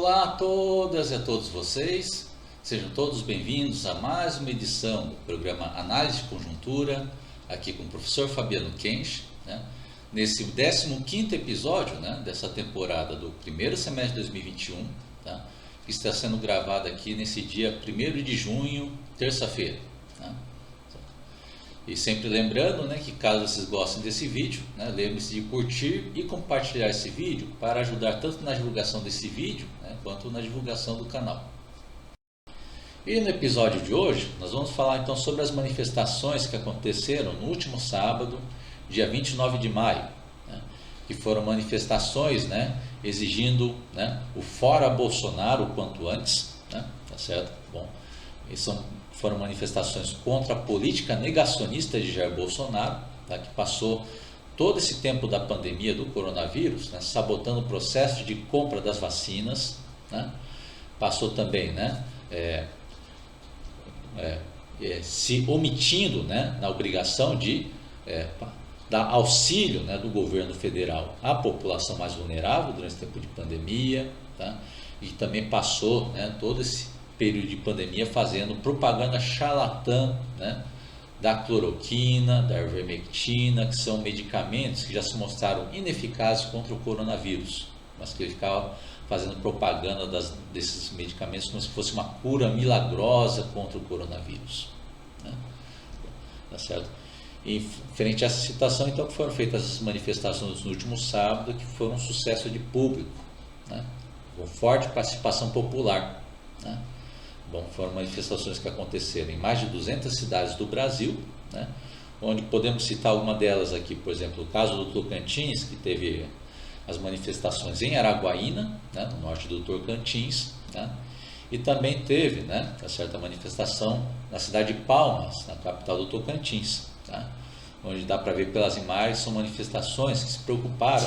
Olá a todas e a todos vocês, sejam todos bem-vindos a mais uma edição do programa Análise de Conjuntura, aqui com o professor Fabiano Kensch, nesse 15º episódio dessa temporada do primeiro semestre de 2021, que está sendo gravado aqui nesse dia 1º de junho, terça-feira. E sempre lembrando que caso vocês gostem desse vídeo, lembre-se de curtir e compartilhar esse vídeo para ajudar tanto na divulgação desse vídeo quanto na divulgação do canal. E no episódio de hoje nós vamos falar então sobre as manifestações que aconteceram no último sábado, dia 29 de maio, que foram manifestações exigindo o fora Bolsonaro o quanto antes, tá certo? Bom, foram manifestações contra a política negacionista de Jair Bolsonaro, que passou todo esse tempo da pandemia do coronavírus, sabotando o processo de compra das vacinas, passou também se omitindo na obrigação de dar auxílio do governo federal à população mais vulnerável durante esse tempo de pandemia, e também passou todo esse período de pandemia fazendo propaganda charlatã da cloroquina, da ivermectina, que são medicamentos que já se mostraram ineficazes contra o coronavírus, mas que ele ficava fazendo propaganda desses medicamentos como se fosse uma cura milagrosa contra o coronavírus. Tá certo? E frente a essa situação, então, que foram feitas as manifestações no último sábado, que foram um sucesso de público, com forte participação popular. Bom, foram manifestações que aconteceram em mais de 200 cidades do Brasil, onde podemos citar alguma delas aqui, por exemplo, o caso do Tocantins, que teve as manifestações em Araguaína, no norte do Tocantins, e também teve certa manifestação na cidade de Palmas, na capital do Tocantins, onde dá para ver pelas imagens, são manifestações que se preocuparam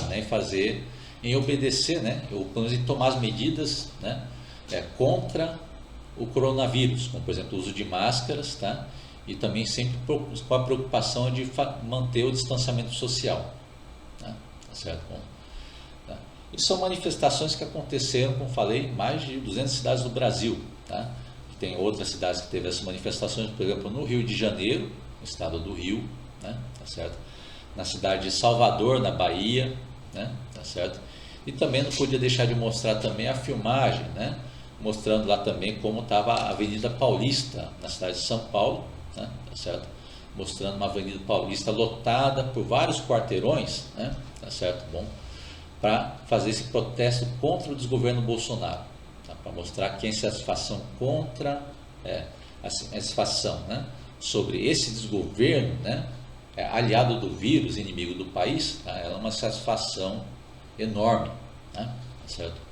em obedecer, ou pelo menos em tomar as medidas contra o coronavírus, como por exemplo o uso de máscaras, e também sempre com a preocupação de manter o distanciamento social, certo? Bom, e são manifestações que aconteceram, como falei, em mais de 200 cidades do Brasil, Tem outras cidades que teve essas manifestações, por exemplo no Rio de Janeiro, no estado do Rio, certo? Na cidade de Salvador, na Bahia, certo? E também não podia deixar de mostrar também a filmagem, mostrando lá também como estava a Avenida Paulista, na cidade de São Paulo, certo? Mostrando uma Avenida Paulista lotada por vários quarteirões, certo? Bom, para fazer esse protesto contra o desgoverno Bolsonaro, para mostrar que a insatisfação contra a insatisfação sobre esse desgoverno, aliado do vírus, inimigo do país, ela é uma satisfação enorme, certo?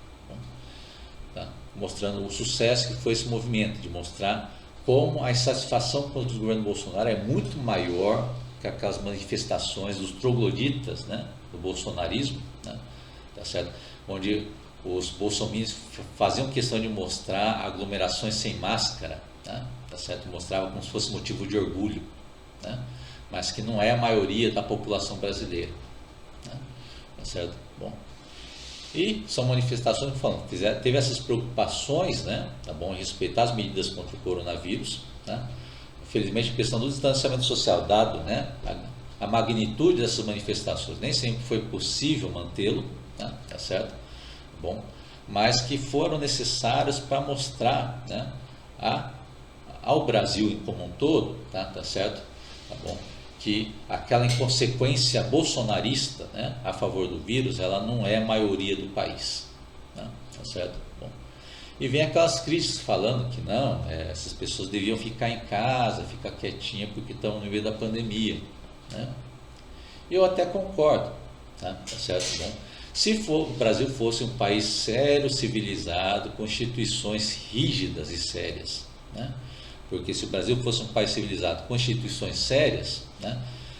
Mostrando o sucesso que foi esse movimento, de mostrar como a insatisfação contra o desgoverno Bolsonaro é muito maior que aquelas manifestações dos trogloditas, do bolsonarismo, tá certo? Onde os bolsominions faziam questão de mostrar aglomerações sem máscara, tá certo? Mostrava como se fosse motivo de orgulho, mas que não é a maioria da população brasileira, tá certo? Bom, e são manifestações que teve essas preocupações, em respeitar as medidas contra o coronavírus, Infelizmente, a questão do distanciamento social, dado a magnitude dessas manifestações, nem sempre foi possível mantê-lo, tá certo? Bom, mas que foram necessárias para mostrar ao Brasil como um todo, tá certo? Tá bom? Que aquela inconsequência bolsonarista a favor do vírus, ela não é a maioria do país, tá certo? Bom, e vem aquelas críticas falando que não, essas pessoas deviam ficar em casa, ficar quietinha porque estão no meio da pandemia, Eu até concordo, tá certo? Bom, se o Brasil fosse um país sério, civilizado, com instituições rígidas e sérias, porque se o Brasil fosse um país civilizado com instituições sérias,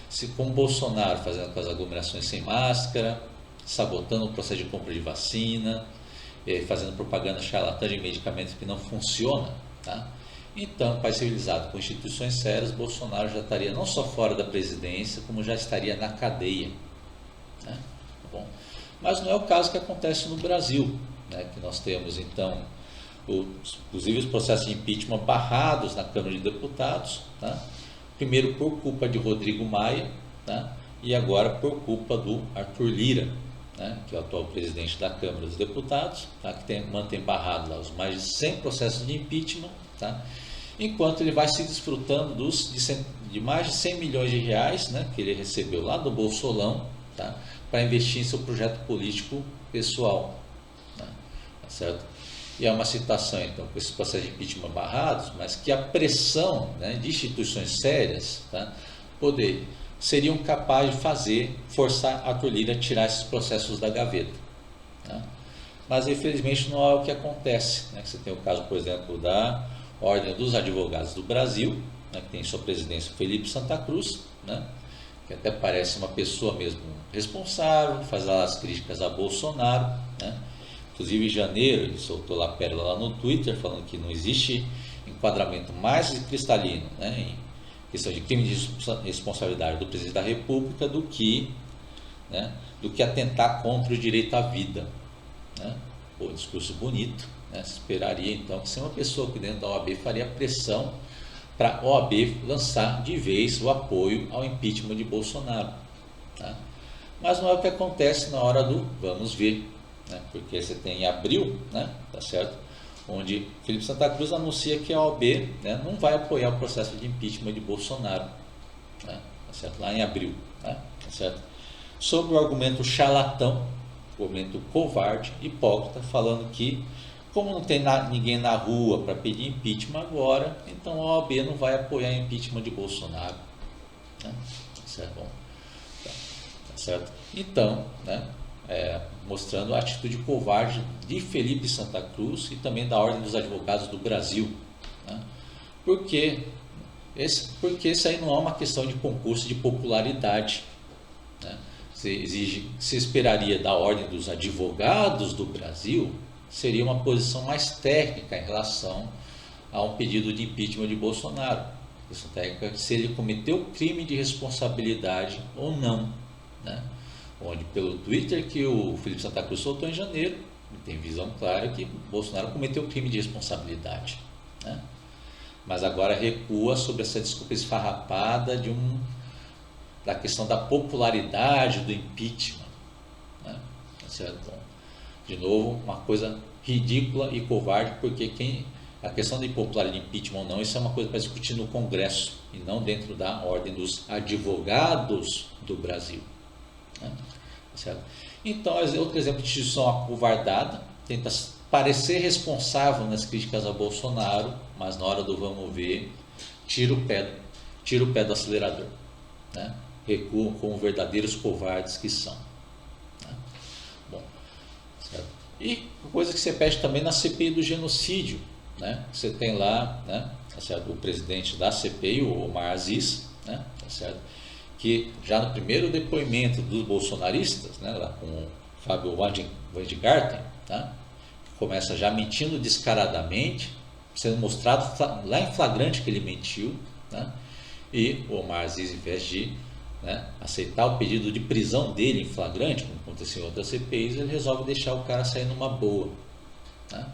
se com Bolsonaro fazendo aquelas aglomerações sem máscara, sabotando o processo de compra de vacina, fazendo propaganda charlatã de medicamentos que não funcionam, então, um país civilizado com instituições sérias, Bolsonaro já estaria não só fora da presidência, como já estaria na cadeia, Bom, mas não é o caso que acontece no Brasil, né, que nós temos então, inclusive os processos de impeachment barrados na Câmara de Deputados, tá? Primeiro por culpa de Rodrigo Maia, tá? E agora por culpa do Arthur Lira, né, que é o atual presidente da Câmara dos Deputados, tá? Que mantém barrado lá os mais de 100 processos de impeachment, tá? Enquanto ele vai se desfrutando de mais de 100 milhões de reais, né, que ele recebeu lá do Bolsolão, tá? Para investir em seu projeto político pessoal, tá? Tá certo? E é uma situação, então, com esses processos de impeachment barrados, mas que a pressão, né, de instituições sérias, tá, seriam capazes de forçar Arthur Lira a tirar esses processos da gaveta. Tá? Mas, infelizmente, não é o que acontece. Né? Você tem o caso, por exemplo, da Ordem dos Advogados do Brasil, né, que tem em sua presidência Felipe Santa Cruz, né, que até parece uma pessoa mesmo responsável, faz lá as críticas a Bolsonaro, né? Inclusive em janeiro ele soltou lá a pérola lá no Twitter falando que não existe enquadramento mais cristalino, né, em questão de crime de responsabilidade do presidente da República do que atentar contra o direito à vida, né? Pô, discurso bonito, né? Se esperaria então que se uma pessoa que dentro da OAB faria pressão para a OAB lançar de vez o apoio ao impeachment de Bolsonaro, tá? Mas não é o que acontece na hora do vamos ver, né? Porque você tem em abril, né? Tá certo? Onde Felipe Santa Cruz anuncia que a OAB, né, não vai apoiar o processo de impeachment de Bolsonaro, né? Tá certo? Lá em abril, né? Tá certo? Sobre o argumento charlatão, o argumento covarde, hipócrita, falando que como não tem ninguém na rua para pedir impeachment agora, então a OAB não vai apoiar o impeachment de Bolsonaro, né? Certo? Bom, tá certo? Então, né, mostrando a atitude covarde de Felipe Santa Cruz e também da Ordem dos Advogados do Brasil, né? Porque isso aí não é uma questão de concurso de popularidade, né? Se esperaria da Ordem dos Advogados do Brasil seria uma posição mais técnica em relação a um pedido de impeachment de Bolsonaro. Questão técnica, se ele cometeu crime de responsabilidade ou não, né? Onde pelo Twitter que o Felipe Santa Cruz soltou em janeiro, tem visão clara que Bolsonaro cometeu crime de responsabilidade, né? Mas agora recua sobre essa desculpa esfarrapada da questão da popularidade do impeachment, né? Certo? Bom, de novo, uma coisa ridícula e covarde, porque a questão da impopularidade de impeachment ou não, isso é uma coisa para discutir no Congresso e não dentro da Ordem dos Advogados do Brasil, né? Certo? Então, outro exemplo de instituição acovardada, tenta parecer responsável nas críticas a Bolsonaro, mas na hora do vamos ver, tira o pé do acelerador, né? Recuam como verdadeiros covardes que são, né? Bom, certo? E coisa que você pede também na CPI do genocídio, né? Você tem lá, né, tá certo, o presidente da CPI, o Omar Aziz, né, tá certo, que já no primeiro depoimento dos bolsonaristas, né, lá com o Fábio Weingarten, tá, começa já mentindo descaradamente, sendo mostrado lá em flagrante que ele mentiu, né, e o Omar Aziz, em vez de, né, aceitar o pedido de prisão dele em flagrante, como aconteceu em outras CPIs, ele resolve deixar o cara sair numa boa, né?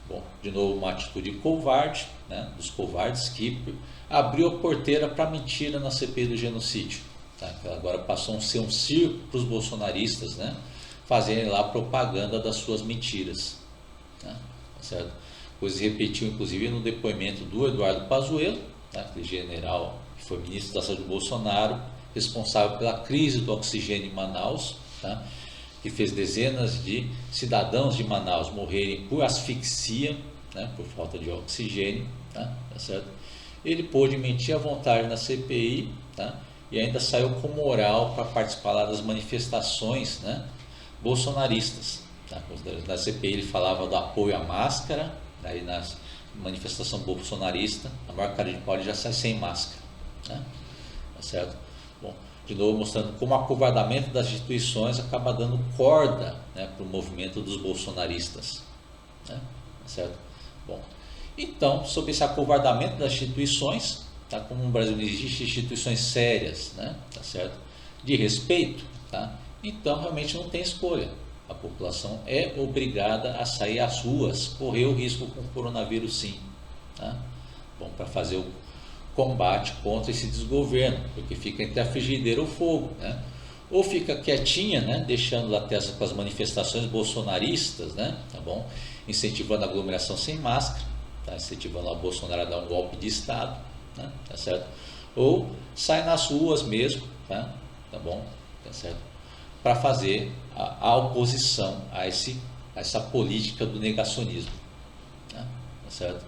Bom, de novo uma atitude covarde, né, dos covardes que abriu a porteira para a mentira na CPI do genocídio, tá? Que agora passou a ser um circo para os bolsonaristas, né, fazerem lá propaganda das suas mentiras, né? Certo? Pois repetiu inclusive no depoimento do Eduardo Pazuello, tá? Aquele general que foi ministro da Saúde do Bolsonaro, responsável pela crise do oxigênio em Manaus, tá? Que fez dezenas de cidadãos de Manaus morrerem por asfixia, né, por falta de oxigênio, tá certo? Ele pôde mentir à vontade na CPI, tá? E ainda saiu com moral para participar lá das manifestações, né, bolsonaristas, tá? Na CPI ele falava do apoio à máscara, aí na manifestação bolsonarista, a maior cara de pau ele já sai sem máscara, né? Tá certo? Bom, de novo mostrando como o acovardamento das instituições acaba dando corda, né, para o movimento dos bolsonaristas, né? Certo? Bom, então, sobre esse acovardamento das instituições, tá, como no Brasil não existe instituições sérias, né, tá certo, de respeito, tá, então realmente não tem escolha. a população é obrigada a sair às ruas, correr o risco com o coronavírus sim, tá? Bom, para fazer o combate contra esse desgoverno, porque fica entre a frigideira e o fogo, né? Ou fica quietinha, né, deixando lá com as manifestações bolsonaristas, né, tá bom? Incentivando a aglomeração sem máscara, tá? Incentivando a Bolsonaro a dar um golpe de Estado, né? Tá certo? Ou sai nas ruas mesmo, tá? Tá bom? Tá certo? Para fazer a oposição a essa política do negacionismo, né? Tá certo?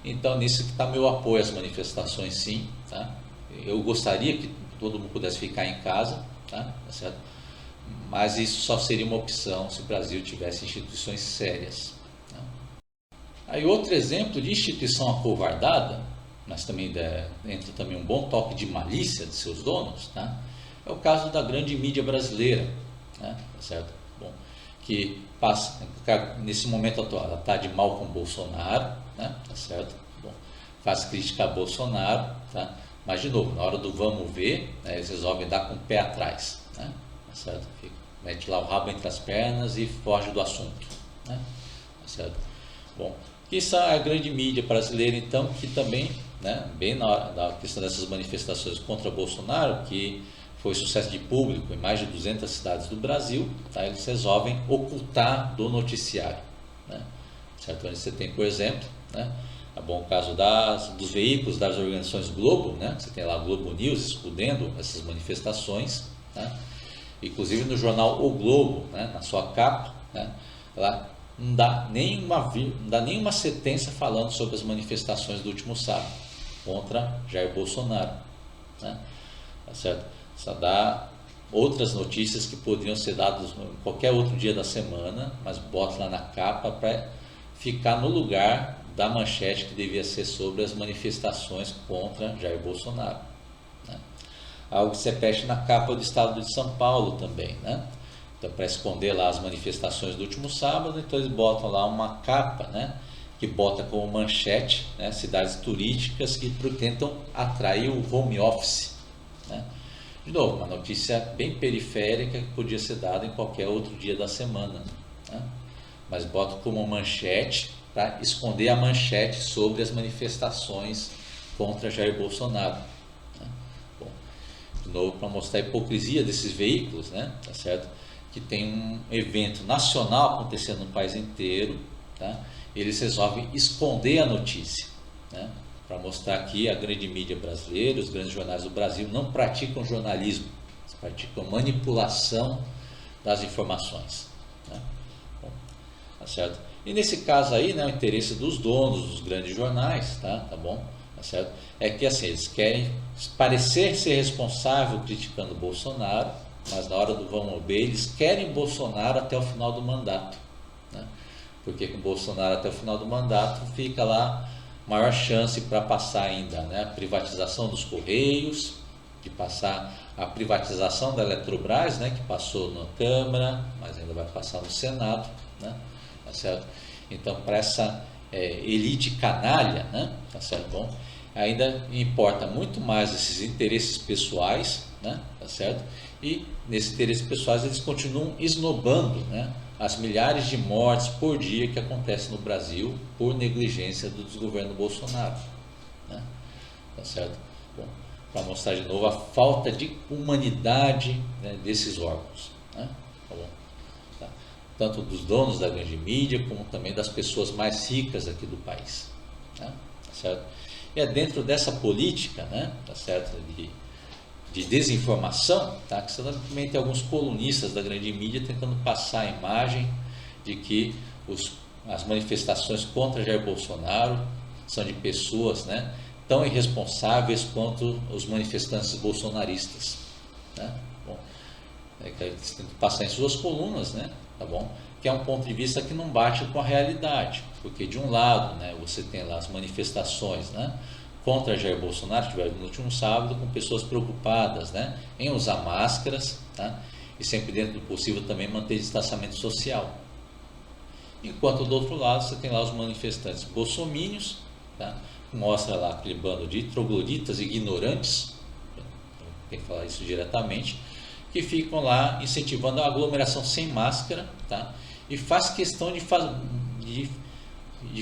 Então, nisso que está meu apoio às manifestações, sim, tá? Eu gostaria que todo mundo pudesse ficar em casa, tá? Tá certo? Mas isso só seria uma opção se o Brasil tivesse instituições sérias, tá? Aí outro exemplo de instituição acovardada, mas também entra também um bom toque de malícia de seus donos, tá? É o caso da grande mídia brasileira, né? Tá certo? Bom, que passa, nesse momento atual, ela está de mal com Bolsonaro, né? Tá certo? Bom, faz crítica a Bolsonaro, tá? Mas de novo, na hora do vamos ver, né, eles resolvem dar com o pé atrás, né? Tá certo? Mete lá o rabo entre as pernas e foge do assunto, né? Tá certo? Bom, isso é a grande mídia brasileira, então, que também, né, bem na hora da questão dessas manifestações contra Bolsonaro, que foi sucesso de público em mais de 200 cidades do Brasil, tá? Eles resolvem ocultar do noticiário, né? Certo? Onde você tem, por exemplo, né, é bom o caso dos veículos das organizações Globo, né? Você tem lá a Globo News escondendo essas manifestações, né? Inclusive no jornal O Globo, né, na sua capa, né, lá não dá nenhuma sentença falando sobre as manifestações do último sábado contra Jair Bolsonaro, né? Tá certo? Só dá outras notícias que poderiam ser dadas em qualquer outro dia da semana, mas bota lá na capa para ficar no lugar da manchete que devia ser sobre as manifestações contra Jair Bolsonaro, né? Algo que se repete na capa do Estado de São Paulo também, né? Então, para esconder lá as manifestações do último sábado, então eles botam lá uma capa, né, que bota como manchete, né, cidades turísticas que tentam atrair o home office, né? De novo, uma notícia bem periférica que podia ser dada em qualquer outro dia da semana, né? Mas bota como manchete para esconder a manchete sobre as manifestações contra Jair Bolsonaro, né? Bom, de novo, para mostrar a hipocrisia desses veículos, né? Tá certo? Que tem um evento nacional acontecendo no país inteiro, tá? Eles resolvem esconder a notícia, né? Para mostrar que a grande mídia brasileira, os grandes jornais do Brasil não praticam jornalismo, eles praticam manipulação das informações, né? Bom, tá certo? E nesse caso aí, né, o interesse dos donos dos grandes jornais, tá bom? Tá certo? É que assim, eles querem parecer ser responsável criticando Bolsonaro, mas na hora do vamos ver, eles querem Bolsonaro até o final do mandato, né? Porque com Bolsonaro até o final do mandato fica lá maior chance para passar ainda, né, a privatização dos Correios, de passar a privatização da Eletrobras, né, que passou na Câmara, mas ainda vai passar no Senado, né? Tá certo? Então, para essa elite canalha, né, tá certo? Bom, ainda importa muito mais esses interesses pessoais, né, tá certo? E nesses interesses pessoais eles continuam esnobando, né, as milhares de mortes por dia que acontecem no Brasil por negligência do desgoverno Bolsonaro, né? Tá certo? Bom, para mostrar de novo a falta de humanidade, né, desses órgãos, né? Tá bom? Tá. Tanto dos donos da grande mídia como também das pessoas mais ricas aqui do país, né? Tá certo? E é dentro dessa política, né, tá certo, de desinformação, tá? Que você também tem alguns colunistas da grande mídia tentando passar a imagem de que as manifestações contra Jair Bolsonaro são de pessoas, né, tão irresponsáveis quanto os manifestantes bolsonaristas, né? Bom, que eles tentam passar em suas colunas, né? Tá bom? Que é um ponto de vista que não bate com a realidade, porque de um lado, né, você tem lá as manifestações, né, contra Jair Bolsonaro, que tiveram no último sábado, com pessoas preocupadas, né, em usar máscaras, tá? E sempre dentro do possível também manter distanciamento social. Enquanto do outro lado você tem lá os manifestantes bolsomínios, tá? Mostra lá aquele bando de trogloditas ignorantes, tem que falar isso diretamente, que ficam lá incentivando a aglomeração sem máscara, tá? E faz questão de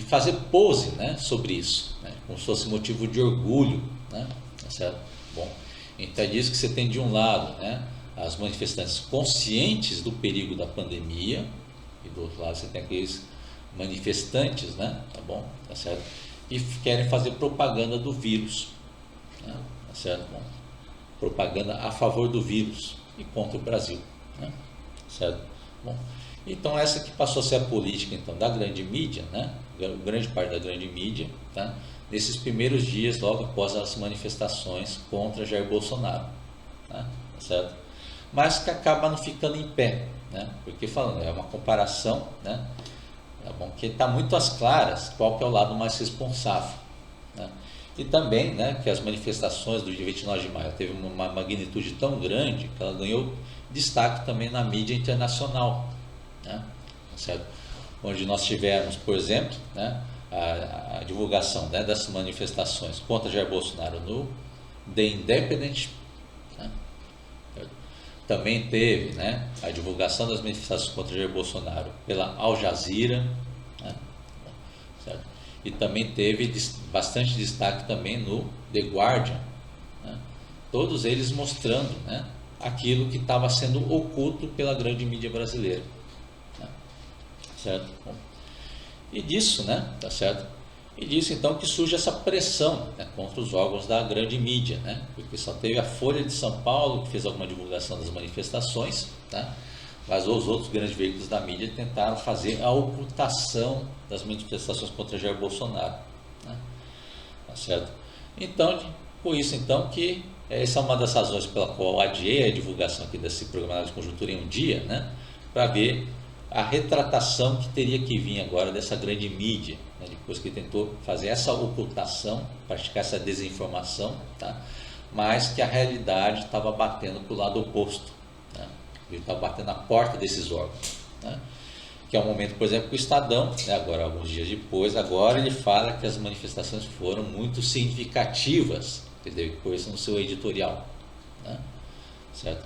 fazer pose, né, sobre isso, né, como se fosse motivo de orgulho, né, tá certo? Bom, então é disso que você tem de um lado, né, as manifestantes conscientes do perigo da pandemia, e do outro lado você tem aqueles manifestantes, né, tá bom, tá certo? E querem fazer propaganda do vírus, né, tá certo? Bom, propaganda a favor do vírus e contra o Brasil, né, certo? Bom, então essa que passou a ser a política então da grande mídia, né, grande parte da grande mídia, tá, nesses primeiros dias logo após as manifestações contra Jair Bolsonaro, né, certo? Mas que acaba não ficando em pé, né, porque falando, é uma comparação, né, é bom, que está muito às claras qual que é o lado mais responsável, né? E também, né, que as manifestações do dia 29 de maio teve uma magnitude tão grande que ela ganhou destaque também na mídia internacional, né, certo? Onde nós tivemos, por exemplo, né, a divulgação, né, das manifestações contra Jair Bolsonaro no The Independent, né? Também teve, né, a divulgação das manifestações contra Jair Bolsonaro pela Al Jazeera, né, certo? E também teve bastante destaque também no The Guardian, né? Todos eles mostrando, né, aquilo que estava sendo oculto pela grande mídia brasileira, né? Certo? Bom, e disso, né, tá certo? E disso então que surge essa pressão, né, contra os órgãos da grande mídia, né? Porque só teve a Folha de São Paulo que fez alguma divulgação das manifestações, tá? Mas os outros grandes veículos da mídia tentaram fazer a ocultação das manifestações contra Jair Bolsonaro, né? Tá certo? Então, por isso então que essa é uma das razões pela qual eu adiei a divulgação aqui desse programa de conjuntura em um dia, né, para ver a retratação que teria que vir agora dessa grande mídia, né, depois que tentou fazer essa ocultação, praticar essa desinformação, tá? Mas que a realidade estava batendo para o lado oposto, né? Ele estava batendo na porta desses órgãos, né? Que é o momento, por exemplo, que o Estadão, né, agora alguns dias depois, agora ele fala que as manifestações foram muito significativas, ele pôr isso no seu editorial, né? Certo?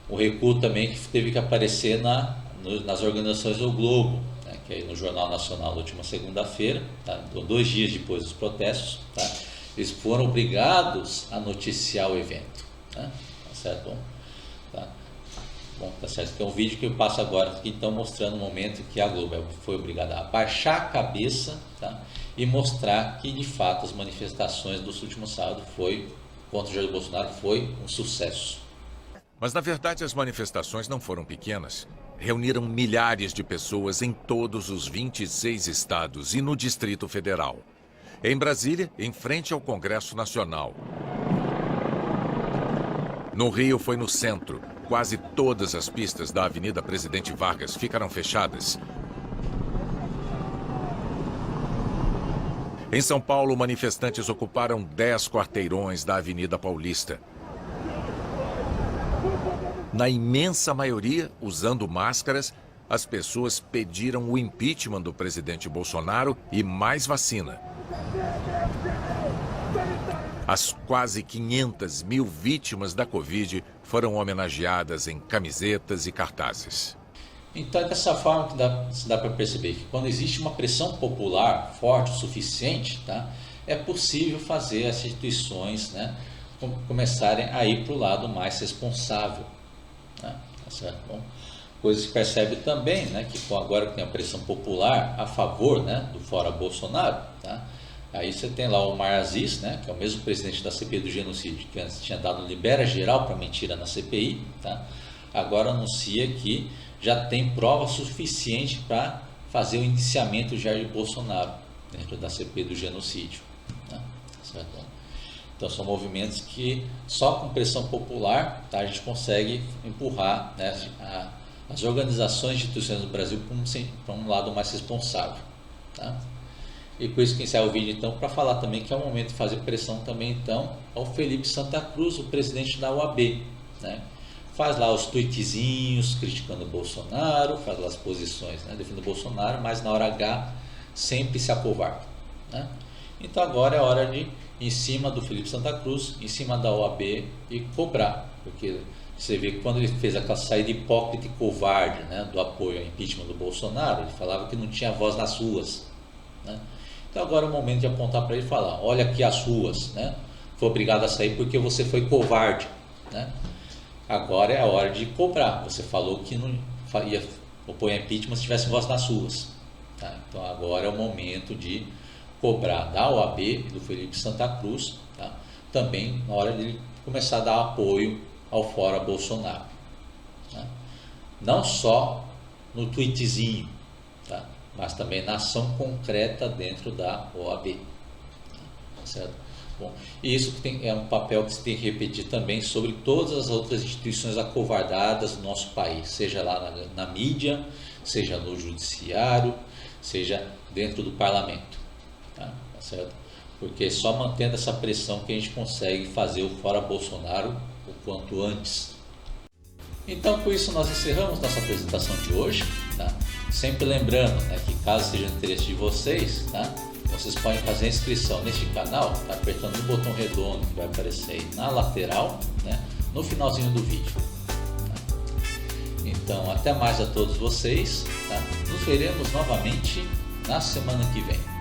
O recuo também que teve que aparecer nas organizações do Globo, né, que é no Jornal Nacional na última segunda-feira, tá? Então, 2 dias depois dos protestos, tá? Eles foram obrigados a noticiar o evento, né? Tá certo? Bom, tá? Bom, tá certo. Tem um vídeo que eu passo agora aqui, então, mostrando o momento que a Globo foi obrigada a baixar a cabeça, tá? E mostrar que, de fato, as manifestações do último sábado contra o Jair Bolsonaro foi um sucesso. Mas, na verdade, as manifestações não foram pequenas. Reuniram milhares de pessoas em todos os 26 estados e no Distrito Federal. Em Brasília, em frente ao Congresso Nacional. No Rio, foi no centro. Quase todas as pistas da Avenida Presidente Vargas ficaram fechadas. Em São Paulo, manifestantes ocuparam 10 quarteirões da Avenida Paulista. Na imensa maioria, usando máscaras, as pessoas pediram o impeachment do presidente Bolsonaro e mais vacina. As quase 500 mil vítimas da Covid foram homenageadas em camisetas e cartazes. Então é dessa forma que dá para perceber que quando existe uma pressão popular forte o suficiente, tá, é possível fazer as instituições, né, começarem a ir para o lado mais responsável. Tá certo? Bom, coisa que se percebe também, né, que agora que tem a pressão popular a favor, né, do fora Bolsonaro, tá? Aí você tem lá o Omar Aziz, né, que é o mesmo presidente da CPI do genocídio, que antes tinha dado libera geral para mentira na CPI, tá? Agora anuncia que já tem prova suficiente para fazer o indiciamento de Jair Bolsonaro dentro da CPI do genocídio, né? Certo? Então são movimentos que só com pressão popular, tá, a gente consegue empurrar, né, as organizações e instituições do Brasil para um lado mais responsável, tá? E por isso que encerra o vídeo então para falar também que é o momento de fazer pressão também então ao Felipe Santa Cruz, o presidente da OAB, né? Faz lá os tweetzinhos criticando o Bolsonaro, faz lá as posições, né, defendendo o Bolsonaro, mas na hora H sempre se acovarda, né? Então agora é hora de, em cima do Felipe Santa Cruz, em cima da OAB e cobrar, porque Você vê que quando ele fez aquela saída hipócrita e covarde, né, do apoio ao impeachment do Bolsonaro, ele falava que não tinha voz nas ruas, né? Então agora é o momento de apontar para ele e falar: olha aqui as ruas, né? Foi obrigado a sair porque você foi covarde, né? Agora é a hora de cobrar. Você falou que não ia apoiar impeachment se tivesse voz nas ruas, tá? Então agora é o momento de cobrar da OAB e do Felipe Santa Cruz, tá? Também na hora de ele começar a dar apoio ao Fora Bolsonaro, tá? Não só no tweetzinho, tá? Mas também na ação concreta dentro da OAB, tá? Certo? Bom, e isso é um papel que se tem que repetir também sobre todas as outras instituições acovardadas do nosso país, seja lá na mídia, seja no judiciário, seja dentro do parlamento, tá? Tá certo? Porque é só mantendo essa pressão que a gente consegue fazer o Fora Bolsonaro o quanto antes. Então, com isso, nós encerramos nossa apresentação de hoje, tá? Sempre lembrando, né, que caso seja de interesse de vocês, tá, vocês podem fazer a inscrição neste canal, tá, apertando no botão redondo que vai aparecer aí na lateral, né, no finalzinho do vídeo. Tá? Então, até mais a todos vocês, tá? Nos veremos novamente na semana que vem.